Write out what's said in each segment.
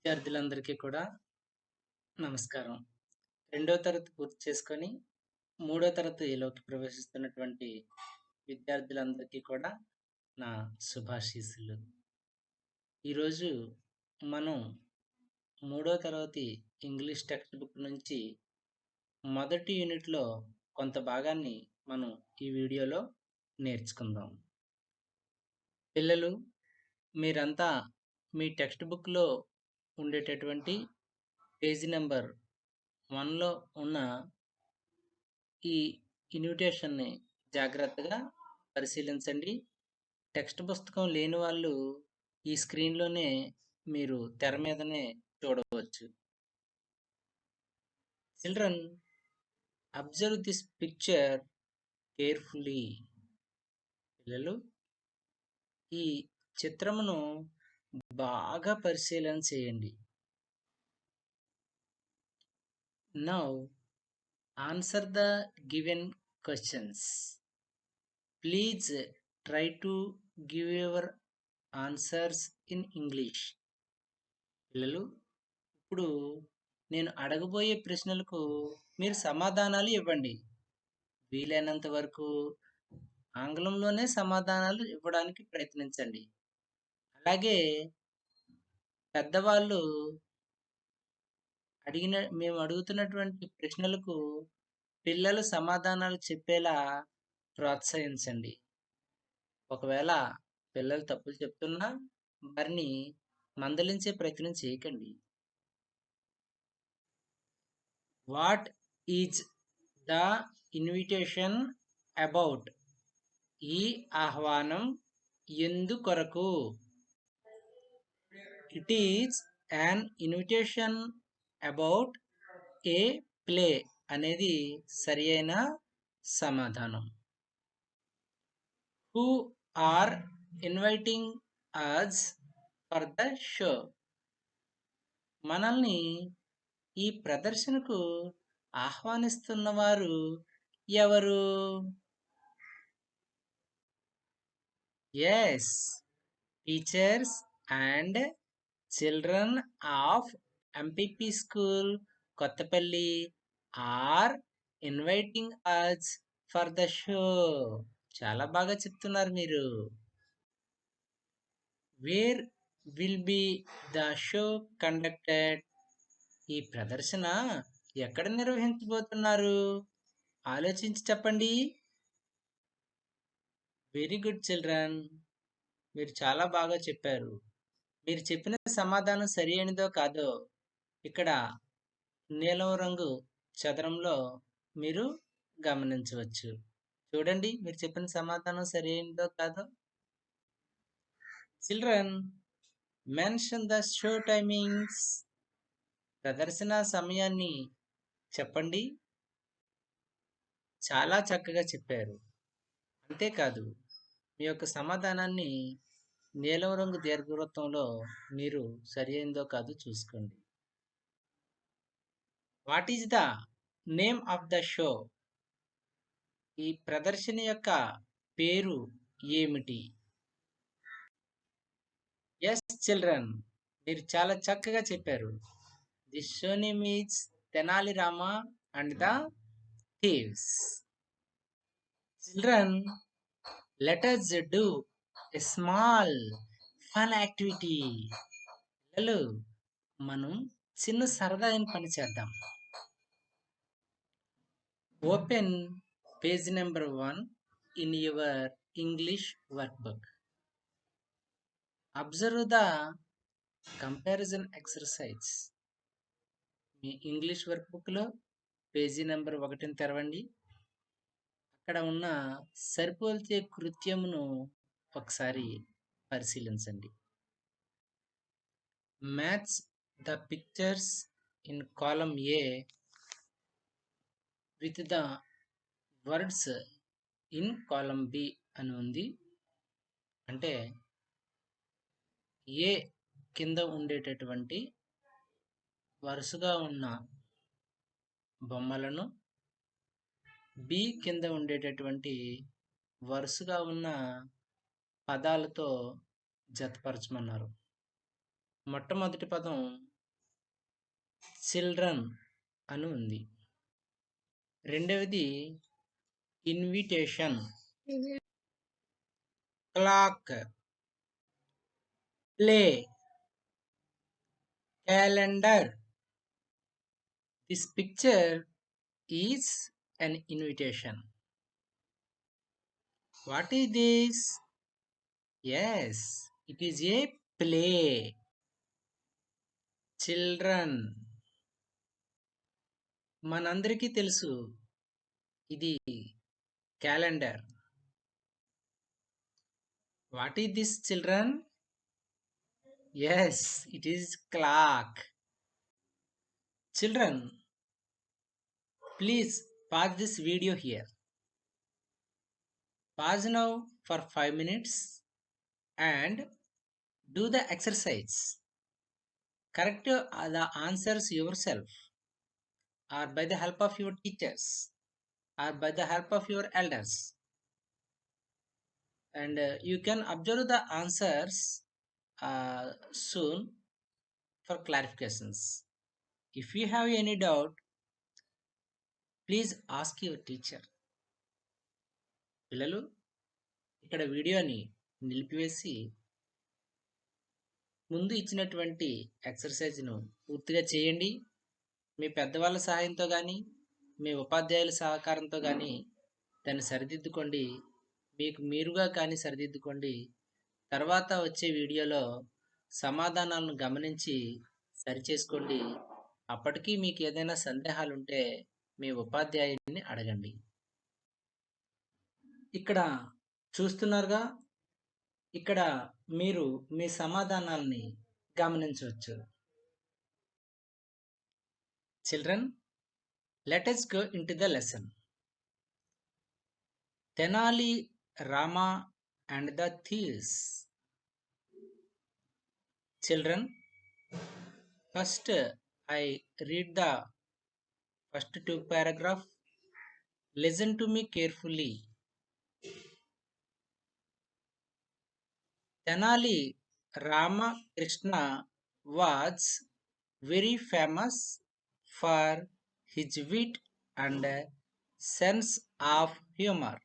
విద్యార్థులందరికీ కూడా నమస్కారం. రెండో తరగతి పూర్తి చేసుకొని, మూడో తరగతిలోకి ప్రవేశిస్తున్నటువంటి విద్యార్థులందరికీ కూడా నా శుభాశీస్సులు. ఈరోజు మనం మూడో తరగతి ఇంగ్లీష్ టెక్స్ట్ బుక్ నుంచి మొదటి యూనిట్‌లో కొంత భాగాన్ని మనం ఈ వీడియోలో నేర్చుకుందాం. పిల్లలు, మీరంతా మీ టెక్స్ట్ బుక్‌లో ఉండేటటువంటి పేజీ నంబర్ 1లో ఉన్న ఈ ఇన్విటేషన్‌ని జాగ్రత్తగా పరిశీలించండి. టెక్స్ట్ పుస్తకం లేని వాళ్ళు ఈ స్క్రీన్‌లోనే మీరు తెర మీదనే చూడవచ్చు. Children, observe this picture carefully. పిల్లలు, ఈ చిత్రమును బాగా పరిశీలన చేయండి. Now answer the given questions. Please try to give your answers in English. పిల్లలు, ఇప్పుడు నేను అడగబోయే ప్రశ్నలకు మీరు సమాధానాలు ఇవ్వండి. వీలైనంత వరకు ఆంగ్లంలోనే సమాధానాలు ఇవ్వడానికి ప్రయత్నించండి. అలాగే పెద్దవాళ్ళు మేము అడుగుతున్నటువంటి ప్రశ్నలకు పిల్లలు సమాధానాలు చెప్పేలా ప్రోత్సహించండి. ఒకవేళ పిల్లలు తప్పులు చెప్తున్నా వారిని మందలించే ప్రయత్నం చేయకండి. What is the invitation about? ఈ ఆహ్వానం ఎందుకొరకు? It is an invitation about a play అనేది సరి అయిన సమాధానం. Who are inviting us for the show? మనల్ని ఈ ప్రదర్శనకు ఆహ్వానిస్తున్నవారు ఎవరు? Yes, teachers and children of MPP school Kothapalli are inviting us for the show. చాలా బాగా చెప్తున్నారు మీరు. Where will be the show conducted? ఈ ప్రదర్శన ఎక్కడ నిర్వహించబోతున్నారు? ఆలోచించి చెప్పండి. వెరీ గుడ్ చిల్డ్రన్, మీరు చాలా బాగా చెప్పారు. మీరు చెప్పిన సమాధానం సరి అయినదో కాదో ఇక్కడ నీలం రంగు చదరంలో మీరు గమనించవచ్చు. చూడండి, మీరు చెప్పిన సమాధానం సరి అయినదో కాదో. Children, mention the show timings. ప్రదర్శన సమయాన్ని చెప్పండి. చాలా చక్కగా చెప్పారు. అంతేకాదు, మీ యొక్క సమాధానాన్ని నీలం రంగు దీర్ఘవృత్తంలో మీరు సరి అయిందో కాదో చూసుకోండి. What is the name of the show? ఈ ప్రదర్శన యొక్క పేరు ఏమిటి? ఎస్ చిల్డ్రన్, మీరు చాలా చక్కగా చెప్పారు. The show name is Tenali Rama and the thieves. Children, let us do a small fun activity. పిల్లలు, మనం చిన్న సరదాయిన పని చేద్దాం. Open page number 1 in your English workbook. Observe the comparison exercise. మీ ఇంగ్లీష్ వర్క్బుక్లో పేజీ నెంబర్ 1ని తెరవండి. అక్కడ ఉన్న సరిపోల్చే కృత్యమును ఒకసారి పరిశీలించండి. Match the pictures in column A with the words in column B అని ఉంది. అంటే ఏ కింద ఉండేటటువంటి వరుసగా ఉన్న బొమ్మలను బి కింద ఉండేటటువంటి వరుసగా ఉన్న పదాలతో జతపరచమన్నారు. మొట్టమొదటి పదం చిల్డ్రన్ అని ఉంది. రెండవది invitation, clock, play, calendar. This picture is an invitation. What is this? Yes, it is a play. Children. మనందరికీ తెలుసు ఇది calendar. What is this, children? Yes, it is clock. Children, please pause this video here. Pause now for 5 minutes and do the exercise. Correct the answers yourself, or by the help of your teachers, or by the help of your elders. And you can observe the answers soon for clarifications. If you have any doubt, please ask your teacher. పిల్లలు, ఇక్కడ వీడియోని నిలిపివేసి ముందు ఇచ్చినటువంటి ఎక్సర్సైజ్ను పూర్తిగా చేయండి. మీ పెద్దవాళ్ళ సహాయంతో కానీ మీ ఉపాధ్యాయుల సహకారంతో కానీ దాన్ని సరిదిద్దుకోండి. మీకు మీరుగా కానీ సరిదిద్దుకోండి. తర్వాత వచ్చే వీడియోలో సమాధానాలను గమనించి సరిచేసుకోండి. అప్పటికీ మీకు ఏదైనా సందేహాలు ఉంటే మీ ఉపాధ్యాయుడిని అడగండి. ఇక్కడ చూస్తున్నారుగా, ఇక్కడ మీరు మీ సమాధానాలని గమనించవచ్చు. Children, let us go into the lesson. Tenali Rama and the thieves. Children, first I read the first two paragraphs. Listen to me carefully. Tenali Ramakrishna was very famous for his wit and sense of humor.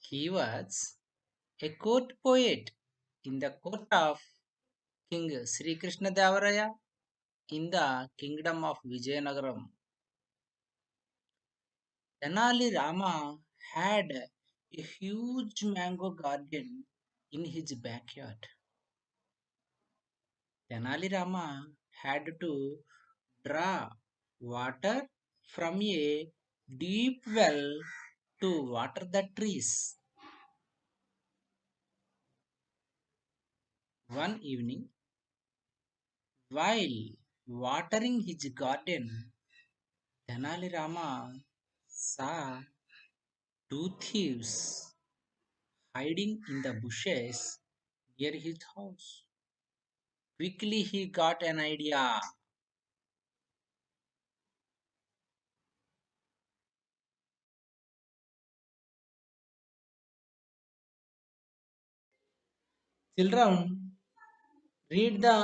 He was a court poet in the court of King Sri Krishna Devaraya in the kingdom of Vijayanagaram. Tenali Rama had a huge mango garden in his backyard. Tenali Rama had to draw water from a deep well to water the trees. One evening, while watering his garden, Tenali Rama saw two thieves hiding in the bushes near his house. Quickly he got an idea. Children, read the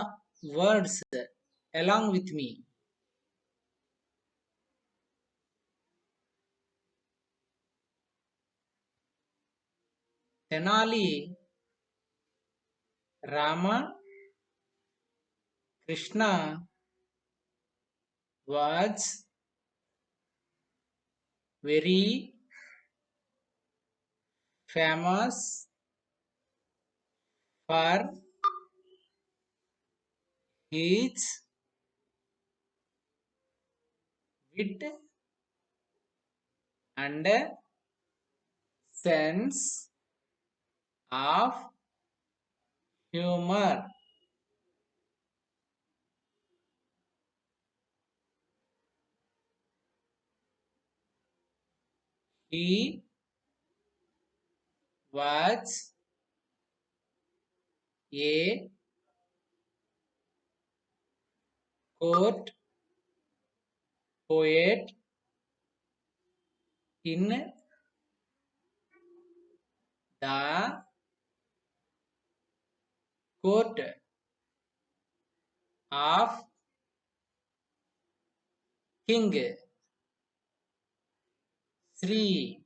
words along with me. Tenali Rama Krishna was very famous for his wit and sense of humor. He was a court poet in the court of king Sri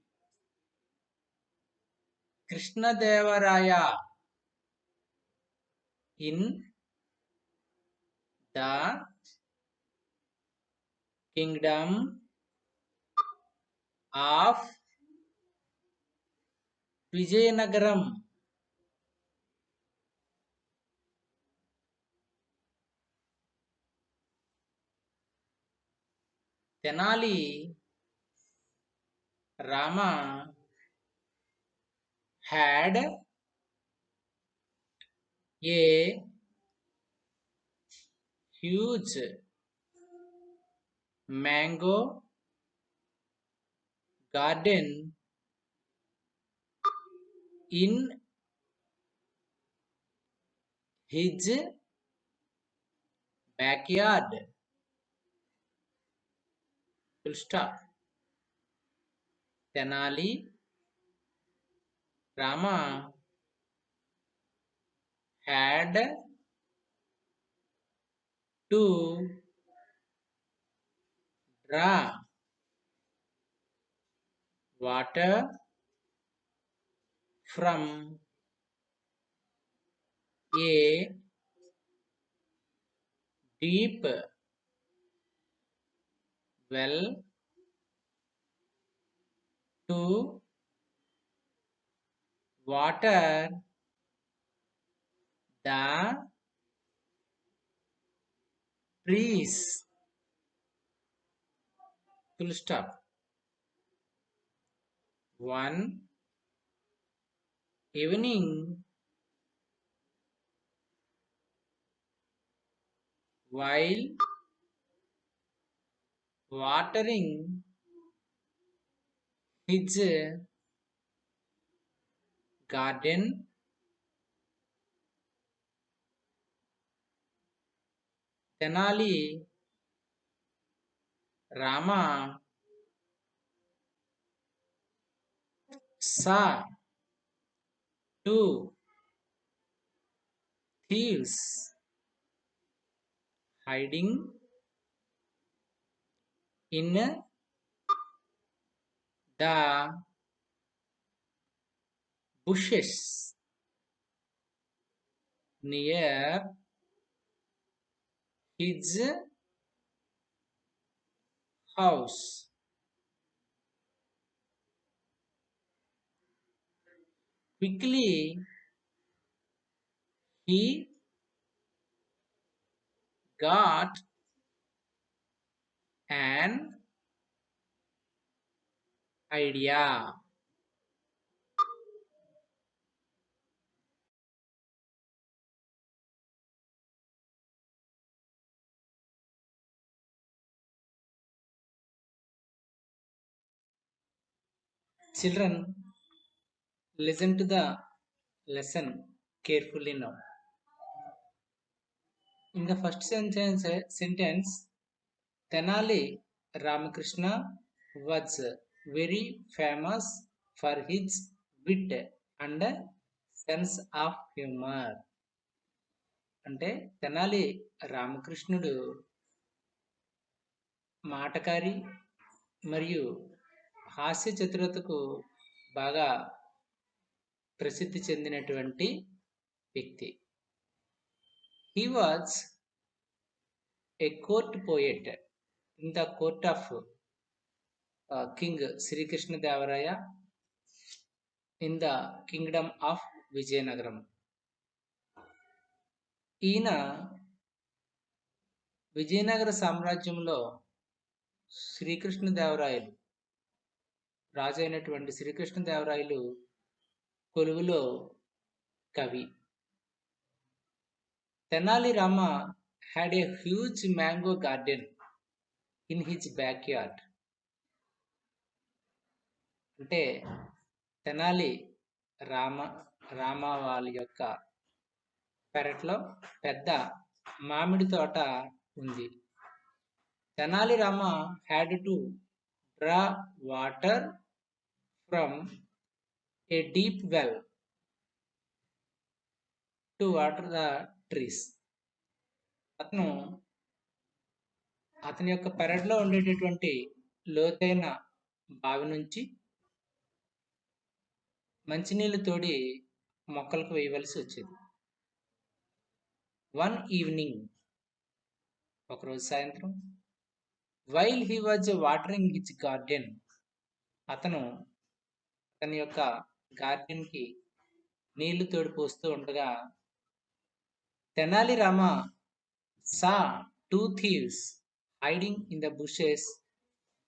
Krishnadevaraya in the kingdom of Vijayanagaram. Tenali Rama had a huge mango garden in his backyard. Full stop. Tenali Rama had to draw water from a deep well to water the trees. Full stop. One evening, while watering his garden, Tenali Rama saw two thieves hiding in the bushes near his house. Quickly, he got an idea. Children, listen to the lesson carefully now. In the first sentence Tenali Ramakrishna was very famous for his wit and sense of humor. అంటే తెనాలి రామకృష్ణుడు మాటకారి మరియు హాస్య చతురతకు బాగా ప్రసిద్ధి చెందినటువంటి వ్యక్తి. He was a court poet in the court of King Sri Krishna Devaraya in the kingdom of Vijayanagaram. ఈయన విజయనగర సామ్రాజ్యంలో శ్రీకృష్ణదేవరాయలు రాజు అయినటువంటి శ్రీకృష్ణదేవరాయలు కొలువులో కవి. Tenali Rama had a huge mango garden in his backyard. అంటే తెనాలి రామ వాళ్ళ యొక్క పెరట్లో పెద్ద మామిడి తోట ఉంది. Tenali Rama had to draw water from a deep well to water the trees. అతను అతని యొక్క పెరట్లో ఉండేటటువంటి లోతైన బావి నుంచి మంచినీళ్ళు తోడి మొక్కలకు వేయవలసి వచ్చేది. వన్ ఈవినింగ్, ఒకరోజు సాయంత్రం, while he was watering his garden, అతను తన యొక్క గార్డెన్ కి నీళ్లు తోడి పోస్తూ ఉండగా, Tenali Rama saw two thieves hiding in the bushes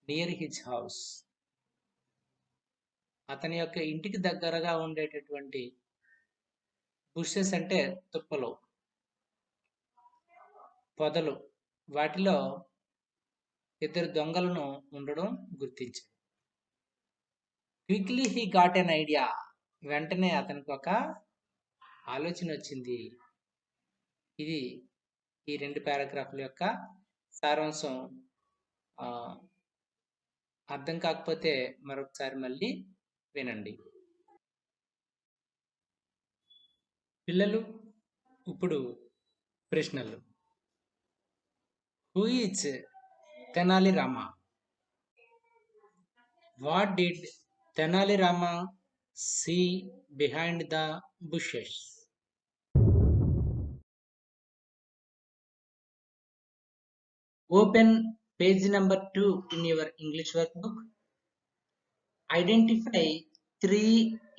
near his house, అతని యొక్క ఇంటికి దగ్గరగా ఉండేటటువంటి బుషెస్ అంటే తుప్పలు, పొదలు, వాటిలో ఇద్దరు దొంగలను ఉండడం గుర్తించాడు. Quickly he got an idea, వెంటనే అతనికి ఒక ఆలోచన వచ్చింది. ఇది ఈ 2 పారాగ్రాఫ్ల యొక్క సారాంశం. అర్థం కాకపోతే మరొకసారి మళ్ళీ వినండి. పిల్లలు, ఇప్పుడు ప్రశ్నలు. Who is Tenali Rama? What did Tenali Rama see behind the bushes? Open page number 2 in your English workbook. Identify 3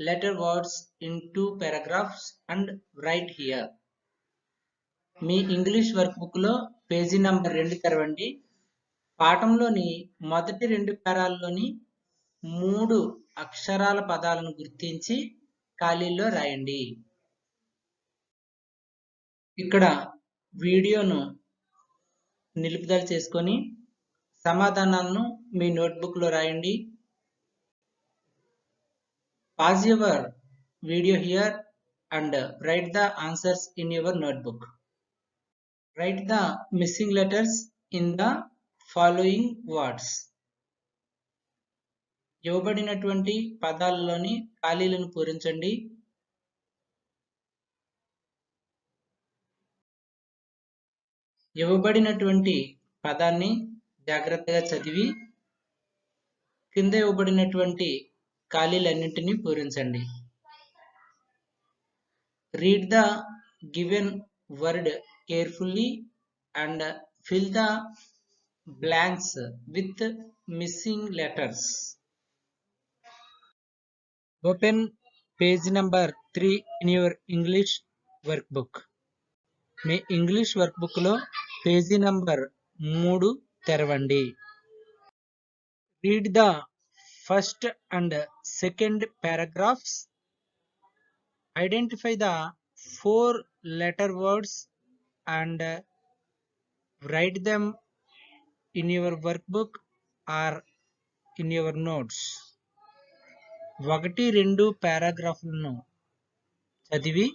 letter words in 2 paragraphs and write here. Me English work book లో పేజీ నంబర్ 2 తెరవండి. పాఠంలోని మొదటి 2 పేరాల్లోని 3 అక్షరాల పదాలను గుర్తించి ఖాళీల్లో రాయండి. ఇక్కడ వీడియోను నిలుపుదల చేసుకొని సమాధానాలను మీ నోట్బుక్ లో రాయండి. Pause your video here and write the answers in your notebook. Write the missing letters in the following words. ఇవ్వబడినటువంటి పదాలలోని ఖాళీలను పూరించండి. ఇవ్వబడినటువంటి పదాన్ని జాగ్రత్తగా చదివి కింద ఇవ్వబడినటువంటి ఖాళీలన్నింటినీ పూరించండి. Read the given word carefully and fill the blanks with missing letters. Open page number 3 in your English workbook. Me English work book లో page number 3 తెరవండి. Read the first and second paragraphs. Identify the 4 letter words and write them in your workbook or in your notes. 1-2 పారాగ్రాఫ్లను చదివి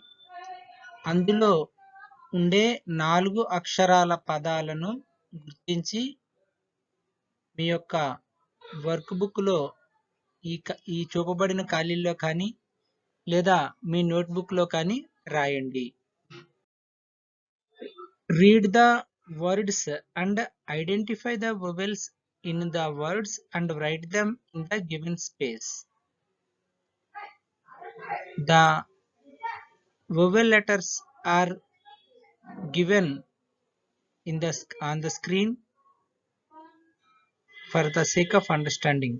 అందులో ఉండే 4 అక్షరాల పదాలను గుర్తించి మీ యొక్క work book లో ఈ చూపబడిన ఖాళీల్లో కానీ లేదా మీ నోట్బుక్ లో కానీ రాయండి. Read the words and identify the vowels in the words and write them in the given space. The vowel letters are given on the screen for the sake of understanding.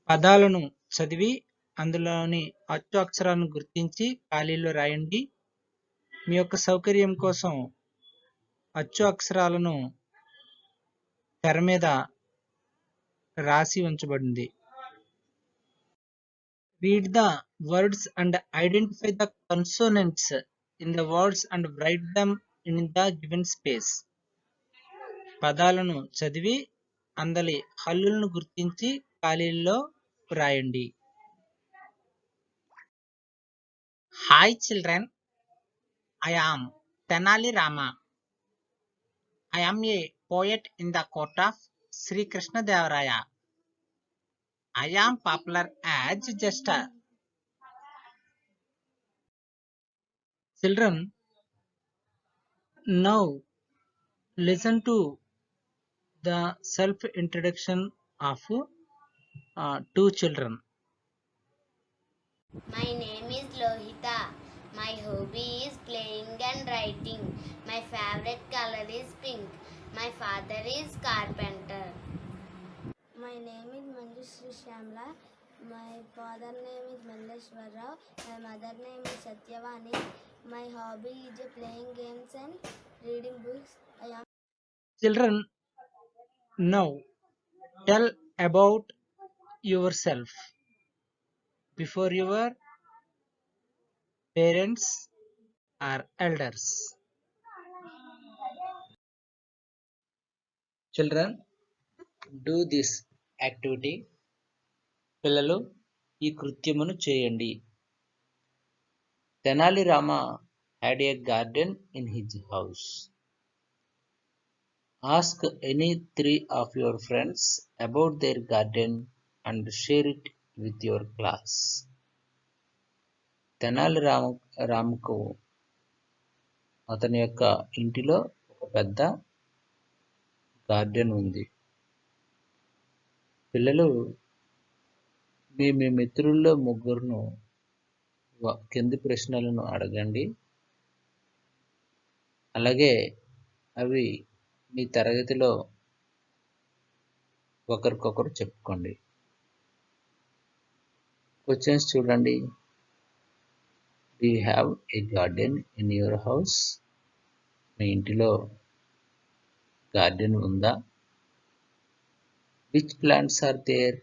పదాలను చదివి అందులోని అచ్చు అక్షరాలను గుర్తించి ఖాళీలో రాయండి. మీ యొక్క సౌకర్యం కోసం అచ్చు అక్షరాలను తెర మీద రాసి ఉంచబడింది. Read the words and identify the consonants in the words and write them in the given space. పదాలను చదివి అందలి హల్లులను గుర్తించి ఖాళీల్లో రాయండి. Hi children, I am Tenali Rama. I am a poet in the court of Sri Krishna Devaraya. I am popular as jester. Children, now listen to the self introduction of two children. My name is Lohita. My hobby is playing and writing. My favorite color is pink. My father is carpenter. My name is Manjushree Shamla. My father name is Malleshwar Rao. My mother name is Satyavani. My hobby is playing games and reading books. I am Children, now tell about yourself before your parents or elders. Children, do this activity. పిల్లలు ఈ కృత్యమును చేయండి. Tenali Rama had a garden in his house. Ask any three of your friends about their garden and share it with your class. Tenali రాముకు అతని యొక్క ఇంటిలో ఒక పెద్ద garden ఉంది. పిల్లలు మీ మిత్రుల్లో ముగ్గురును కింది ప్రశ్నలను అడగండి. అలాగే అవి మీ తరగతిలో ఒకరికొకరు చెప్పుకోండి. క్వశ్చన్స్ చూడండి. Do you have a garden in your house? మీ ఇంటిలో గార్డెన్ ఉందా? Which plants are there?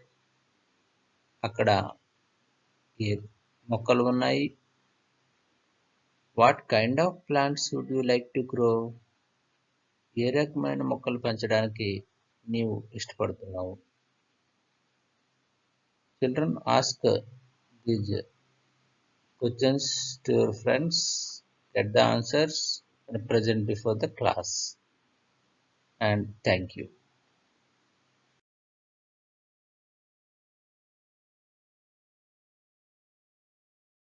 అక్కడ ఏ మొక్కలు ఉన్నాయి? What kind of plants would you like to grow? ఏ రకమైన మొక్కలు పెంచడానికి నీవు ఇష్టపడుతున్నావు? Children, ask these questions to your friends, get the answers and present before the class. And thank you.